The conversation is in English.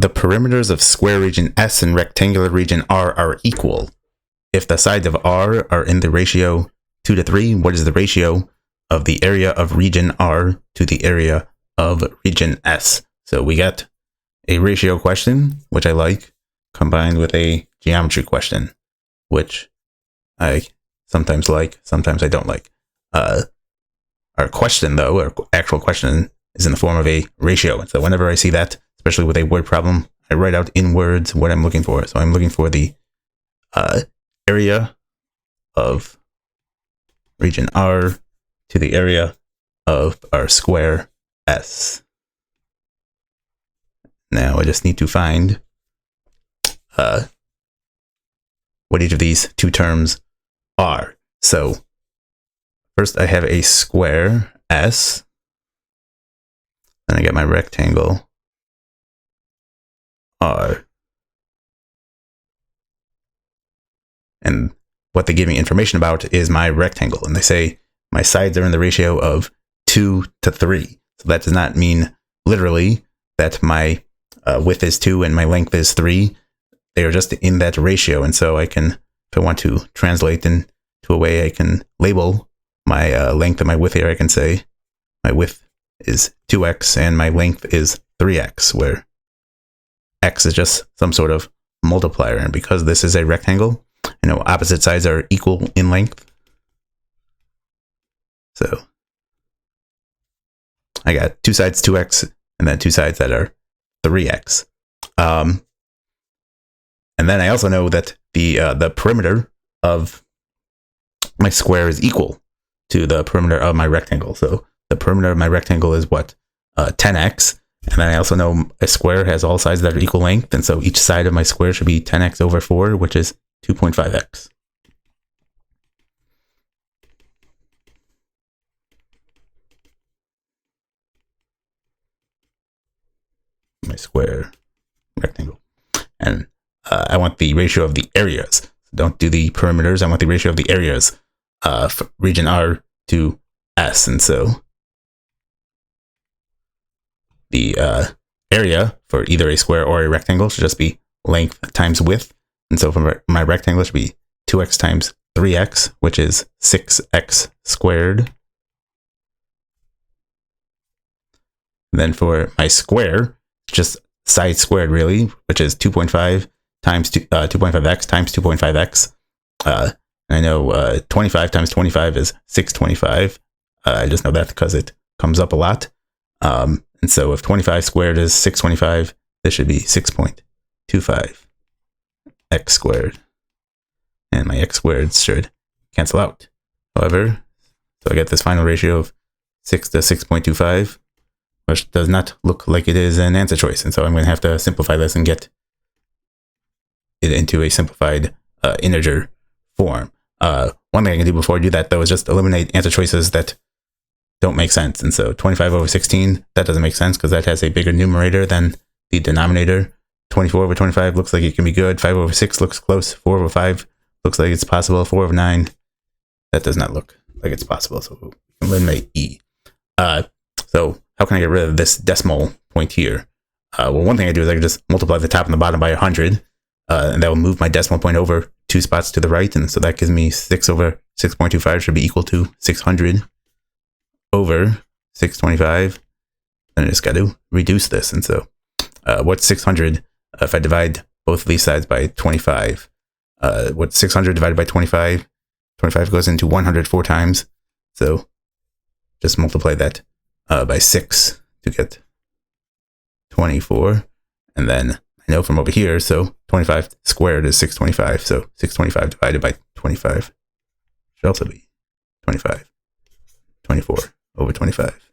the perimeters of square region S and rectangular region R are equal. If the sides of R are in the ratio 2 to 3, what is the ratio of the area of region R to the area of region S? So we got a ratio question, which I like, combined with a geometry question, which I sometimes like, sometimes I don't like. Our question, though, our actual question, is in the form of a ratio. And so whenever I see that, especially with a word problem, I write out in words what I'm looking for. So I'm looking for the area of region R to the area of our square S. Now I just need to find what each of these two terms are. So first I have a square S, then I get my rectangle R. And what they give me information about is my rectangle. And they say my sides are in the ratio of 2 to 3. So that does not mean literally that my width is 2 and my length is 3. They are just in that ratio. And so I can, if I want to translate into a way I can label my length and my width here, I can say my width is 2x and my length is 3x, where x is just some sort of multiplier. And because this is a rectangle, you know, opposite sides are equal in length. So I got two sides 2x and then two sides that are 3x. And then I also know that the perimeter of my square is equal to the perimeter of my rectangle. So the perimeter of my rectangle is what? 10x. And then I also know a square has all sides that are equal length. And so each side of my square should be 10x over 4, which is 2.5x. My square rectangle. And I want the ratio of the areas. So don't do the perimeters. I want the ratio of the areas for region R to S. And so the area for either a square or a rectangle should just be length times width. And so for my rectangle, it should be 2x times 3x, which is 6x squared. And then for my square, it's just side squared really, which is 2.5 times 2.5x times 2.5x. I know 25 times 25 is 625. I just know that because it comes up a lot. And so if 25 squared is 625, this should be 6.25 x squared. And my x squared should cancel out. However, so I get this final ratio of 6 to 6.25, which does not look like it is an answer choice. And so I'm going to have to simplify this and get it into a simplified integer form. One thing I can do before I do that, though, is just eliminate answer choices that don't make sense. And so 25 over 16, that doesn't make sense because that has a bigger numerator than the denominator. 24 over 25 looks like it can be good. 5 over 6 looks close. 4 over 5 looks like it's possible. 4 over 9, that does not look like it's possible. So we can eliminate E. So how can I get rid of this decimal point here? Well, one thing I do is I can just multiply the top and the bottom by 100. And that will move my decimal point over 2 spots to the right. And so that gives me 6 over 6.25 should be equal to 600 over 625. And I just got to reduce this. And so what's 600 if I divide both of these sides by 25? What's 600 divided by 25? 25 goes into 104 times. So just multiply that by 6 to get 24. And then I know from over here, so 25 squared is 625. So 625 divided by 25 should also be 25. 24 over 25.